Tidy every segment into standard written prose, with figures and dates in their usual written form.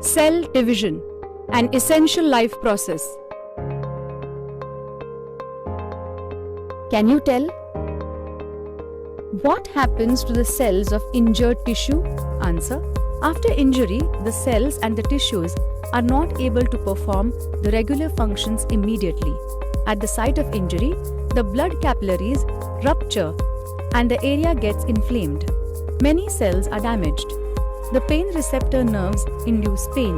Cell division, an essential life process. Can you tell? What happens to the cells of injured tissue? Answer. After injury, the cells and the tissues are not able to perform the regular functions immediately. At the site of injury, the blood capillaries rupture and the area gets inflamed. Many cells are damaged. The pain receptor nerves induce pain.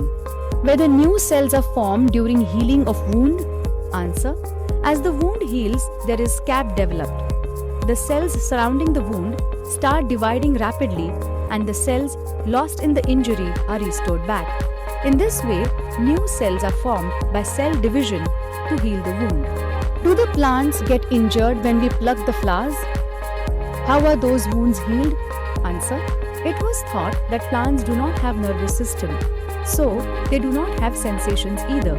Whether new cells are formed during healing of wound? Answer. As the wound heals, there is scab developed. The cells surrounding the wound start dividing rapidly and the cells lost in the injury are restored back. In this way, new cells are formed by cell division to heal the wound. Do the plants get injured when we pluck the flowers? How are those wounds healed? Answer. It was thought that plants do not have nervous system, so they do not have sensations either.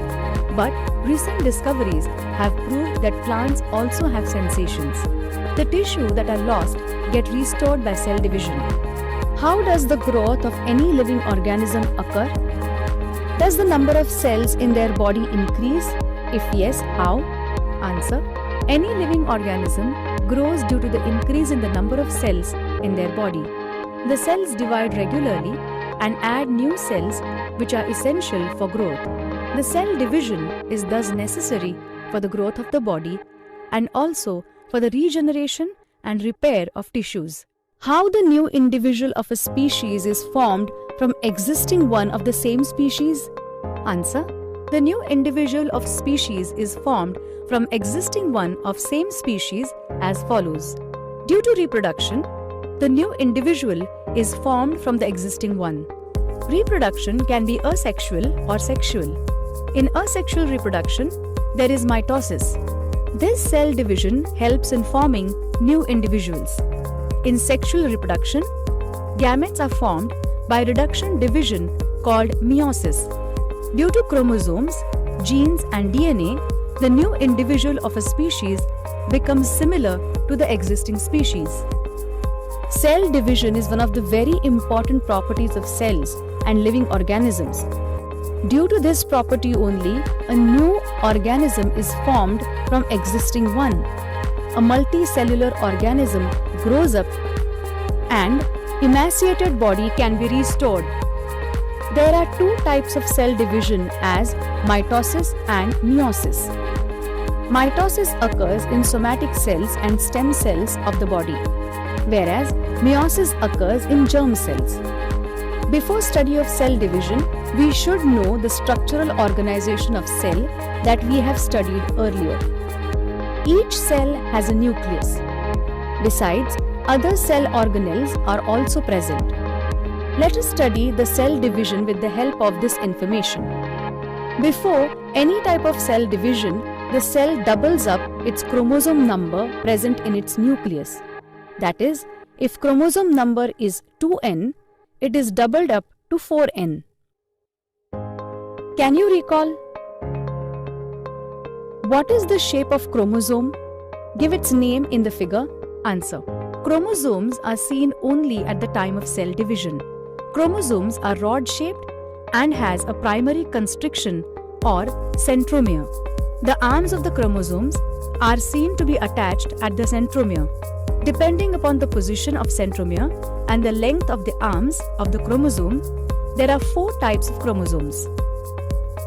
But recent discoveries have proved that plants also have sensations. The tissue that are lost get restored by cell division. How does the growth of any living organism occur? Does the number of cells in their body increase? If yes, how? Answer. Any living organism grows due to the increase in the number of cells in their body. The cells divide regularly and add new cells which are essential for growth. The cell division is thus necessary for the growth of the body and also for the regeneration and repair of tissues. How the new individual of a species is formed from existing one of the same species? Answer. The new individual of species is formed from existing one of same species as follows. Due to reproduction, the new individual is formed from the existing one. Reproduction can be asexual or sexual. In asexual reproduction, there is mitosis. This cell division helps in forming new individuals. In sexual reproduction, gametes are formed by reduction division called meiosis. Due to chromosomes, genes and DNA, the new individual of a species becomes similar to the existing species. Cell division is one of the very important properties of cells and living organisms. Due to this property only, a new organism is formed from existing one. A multicellular organism grows up and emaciated body can be restored. There are two types of cell division as mitosis and meiosis. Mitosis occurs in somatic cells and stem cells of the body, whereas meiosis occurs in germ cells. Before study of cell division, we should know the structural organization of cell that we have studied earlier. Each cell has a nucleus. Besides, other cell organelles are also present. Let us study the cell division with the help of this information. Before any type of cell division, the cell doubles up its chromosome number present in its nucleus. That is, if chromosome number is 2n, it is doubled up to 4n. Can you recall? What is the shape of chromosome? Give its name in the figure. Answer. Chromosomes are seen only at the time of cell division. Chromosomes are rod-shaped and has a primary constriction or centromere. The arms of the chromosomes are seen to be attached at the centromere. Depending upon the position of centromere and the length of the arms of the chromosome, there are 4 types of chromosomes.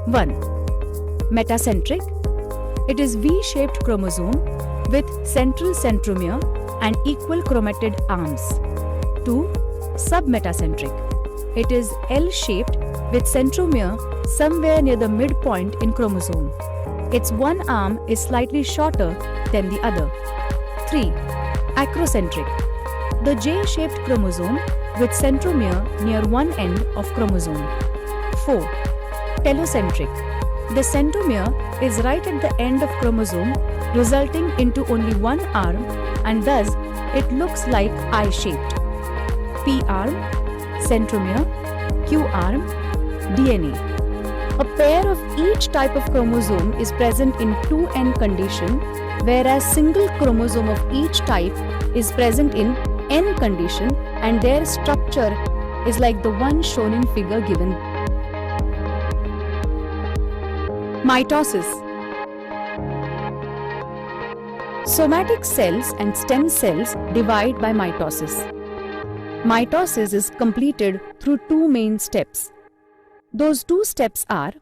1. Metacentric. It is V-shaped chromosome with central centromere and equal chromatid arms. 2. Submetacentric. It is L-shaped with centromere somewhere near the midpoint in chromosome. Its one arm is slightly shorter than the other. 3. Acrocentric. The J-shaped chromosome with centromere near one end of chromosome. 4. Telocentric. The centromere is right at the end of chromosome, resulting into only one arm, and thus it looks like I-shaped. P-arm, centromere, Q-arm, DNA. A pair of each type of chromosome is present in 2n condition, whereas single chromosome of each type is present in n condition, and their structure is like the one shown in figure given. Mitosis. Somatic cells and stem cells divide by mitosis. Mitosis is completed through two main steps. Those two steps are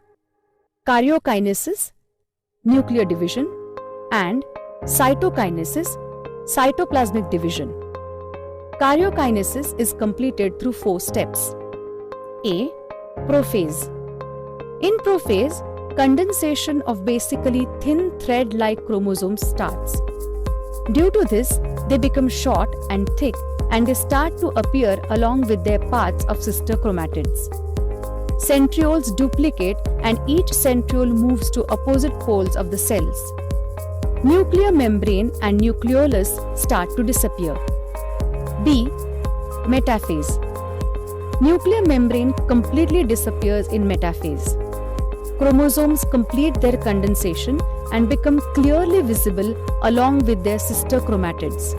karyokinesis, nuclear division, and cytokinesis, cytoplasmic division. Karyokinesis is completed through four steps. A. Prophase. In prophase, condensation of basically thin thread-like chromosomes starts. Due to this, they become short and thick and they start to appear along with their paths of sister chromatids. Centrioles duplicate and each centriole moves to opposite poles of the cells. Nuclear membrane and nucleolus start to disappear. B. Metaphase. Nuclear membrane completely disappears in metaphase. Chromosomes complete their condensation and become clearly visible along with their sister chromatids.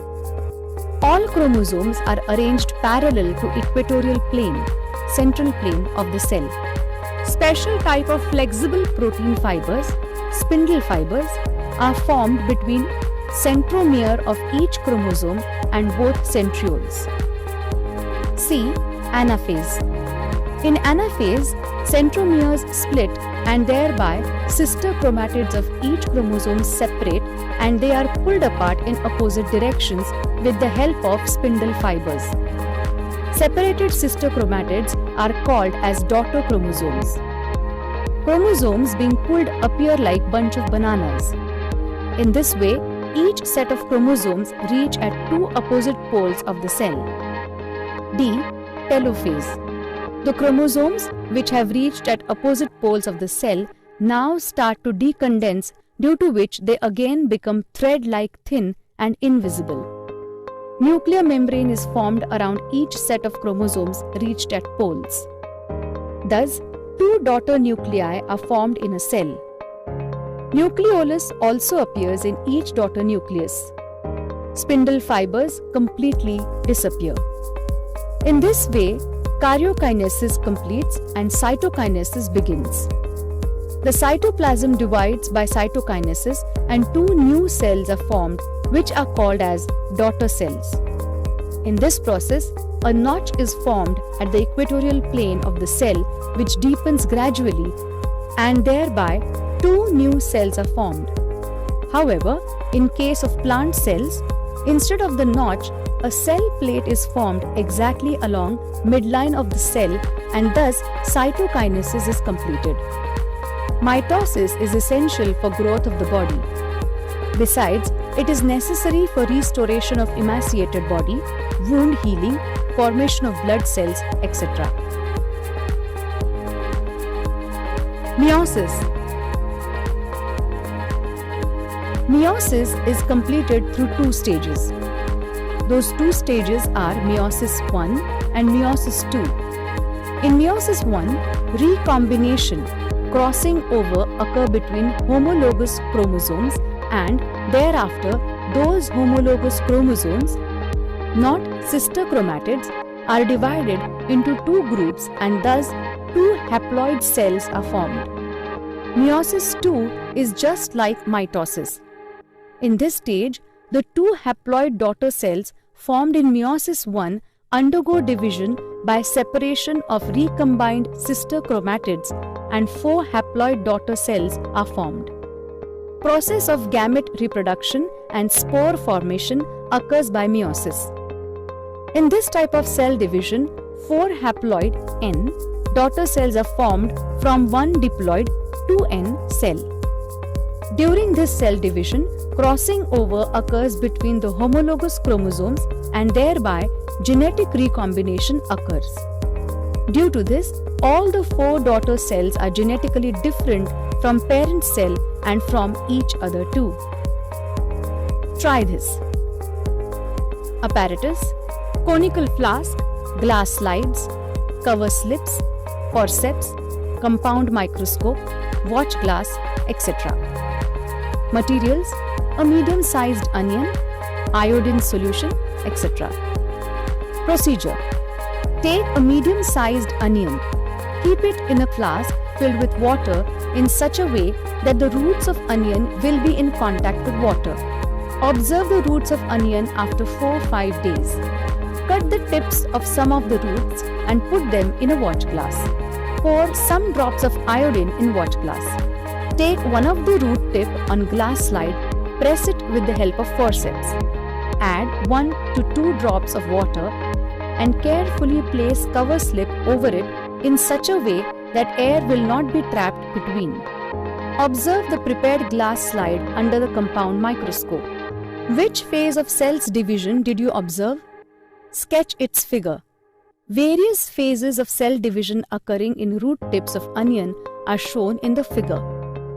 All chromosomes are arranged parallel to equatorial plane, central plane of the cell. Special type of flexible protein fibers, spindle fibers, are formed between centromere of each chromosome and both centrioles. C. Anaphase. In anaphase, centromeres split and thereby sister chromatids of each chromosome separate and they are pulled apart in opposite directions with the help of spindle fibers. Separated sister chromatids are called as daughter chromosomes. Chromosomes being pulled appear like bunch of bananas. In this way, each set of chromosomes reach at two opposite poles of the cell. D. Telophase. The chromosomes which have reached at opposite poles of the cell now start to decondense, due to which they again become thread-like thin and invisible. Nuclear membrane is formed around each set of chromosomes reached at poles. Thus, two daughter nuclei are formed in a cell. Nucleolus also appears in each daughter nucleus. Spindle fibers completely disappear. In this way, karyokinesis completes and cytokinesis begins. The cytoplasm divides by cytokinesis and two new cells are formed which are called as daughter cells. In this process, a notch is formed at the equatorial plane of the cell which deepens gradually and thereby two new cells are formed. However, in case of plant cells, instead of the notch, a cell plate is formed exactly along midline of the cell and thus cytokinesis is completed. Mitosis is essential for growth of the body. Besides, it is necessary for restoration of emaciated body, wound healing, formation of blood cells, etc. Meiosis. Meiosis is completed through two stages. Those two stages are meiosis I and meiosis II. In meiosis I, recombination, crossing over occur between homologous chromosomes and thereafter those homologous chromosomes, not sister chromatids, are divided into two groups and thus two haploid cells are formed. Meiosis II is just like mitosis. In this stage, the two haploid daughter cells formed in meiosis I undergo division by separation of recombined sister chromatids and four haploid daughter cells are formed. Process of gamete reproduction and spore formation occurs by meiosis. In this type of cell division, four haploid N daughter cells are formed from one diploid 2N cell. During this cell division, crossing over occurs between the homologous chromosomes and thereby genetic recombination occurs. Due to this, all the four daughter cells are genetically different from parent cell and from each other too. Try this. Apparatus, conical flask, glass slides, cover slips, forceps, compound microscope, watch glass, etc. Materials, a medium-sized onion, iodine solution, etc. Procedure. Take a medium-sized onion, keep it in a flask filled with water in such a way that the roots of onion will be in contact with water. Observe the roots of onion after 4-5 days. Cut the tips of some of the roots and put them in a watch glass. Pour some drops of iodine in watch glass. Take one of the root tip on glass slide, press it with the help of forceps. Add 1 to 2 drops of water and carefully place cover slip over it in such a way that air will not be trapped between. Observe the prepared glass slide under the compound microscope. Which phase of cell's division did you observe? Sketch its figure. Various phases of cell division occurring in root tips of onion are shown in the figure.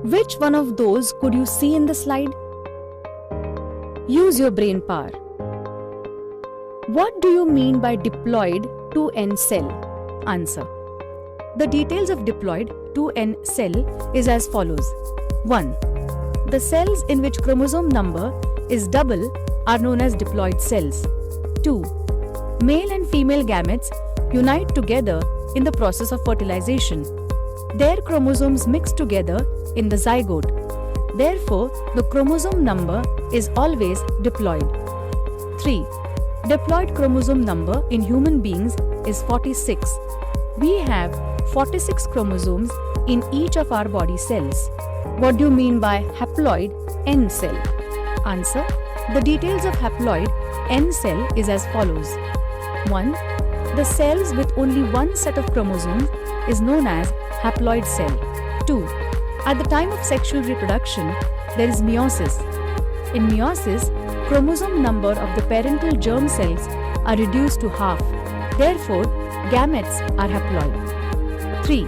Which one of those could you see in the slide? Use your brain power. What do you mean by diploid 2N cell? Answer. The details of diploid 2N cell is as follows. 1. The cells in which chromosome number is double are known as diploid cells. 2. Male and female gametes unite together in the process of fertilization. Their chromosomes mix together in the zygote. Therefore, the chromosome number is always diploid. 3. Diploid chromosome number in human beings is 46. We have 46 chromosomes in each of our body cells. What do you mean by haploid N cell? Answer. The details of haploid N cell is as follows. 1. The cells with only one set of chromosomes is known as haploid cell. 2. At the time of sexual reproduction, there is meiosis. In meiosis, chromosome number of the parental germ cells are reduced to half. Therefore, gametes are haploid. 3.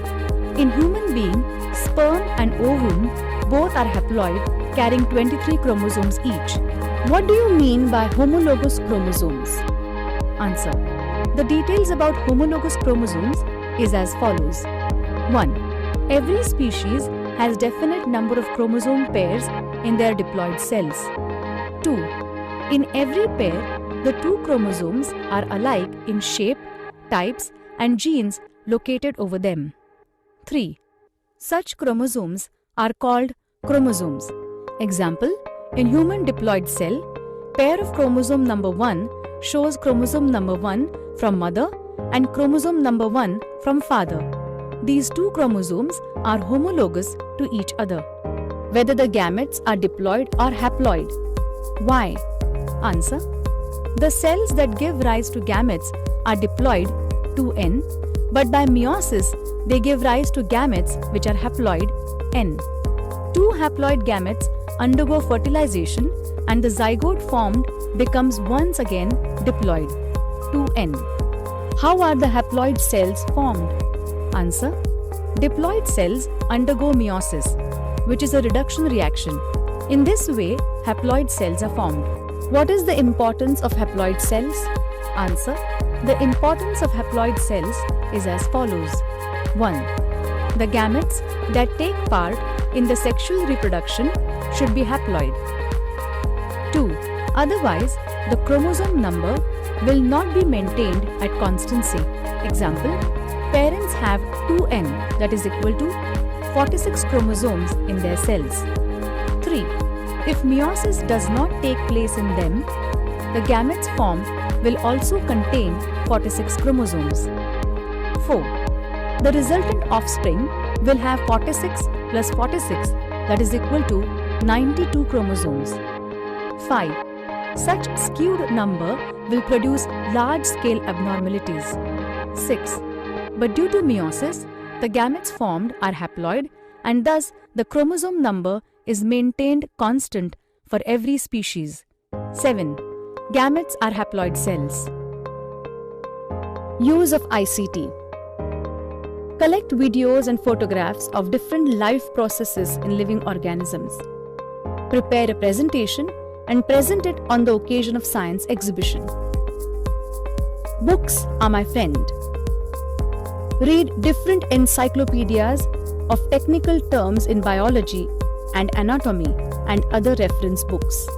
In human being, sperm and ovum both are haploid, carrying 23 chromosomes each. What do you mean by homologous chromosomes? Answer. The details about homologous chromosomes is as follows. 1. Every species has definite number of chromosome pairs in their diploid cells. 2. In every pair, the two chromosomes are alike in shape, types, and genes located over them. 3. Such chromosomes are called chromosomes. Example, in human diploid cell, pair of chromosome number 1 shows chromosome number 1 from mother and chromosome number 1 from father. These two chromosomes are homologous to each other. Whether the gametes are diploid or haploid. Why? Answer. The cells that give rise to gametes are diploid 2N, but by meiosis they give rise to gametes which are haploid N. Two haploid gametes undergo fertilization and the zygote formed becomes once again diploid 2N. How are the haploid cells formed? Answer. Diploid cells undergo meiosis, which is a reduction reaction. In this way, haploid cells are formed. What is the importance of haploid cells? Answer. The importance of haploid cells is as follows. 1. The gametes that take part in the sexual reproduction should be haploid. 2. Otherwise, the chromosome number will not be maintained at constancy. Example, parents have 2N, that is equal to 46 chromosomes in their cells. 3. If meiosis does not take place in them, the gametes formed will also contain 46 chromosomes. 4. The resultant offspring will have 46 plus 46, that is equal to 92 chromosomes. 5. Such skewed number will produce large-scale abnormalities. 6. But due to meiosis, the gametes formed are haploid and thus the chromosome number is maintained constant for every species. 7. Gametes are haploid cells. Use of ICT. Collect videos and photographs of different life processes in living organisms. Prepare a presentation and present it on the occasion of science exhibition. Books are my friend. Read different encyclopedias of technical terms in biology and anatomy and other reference books.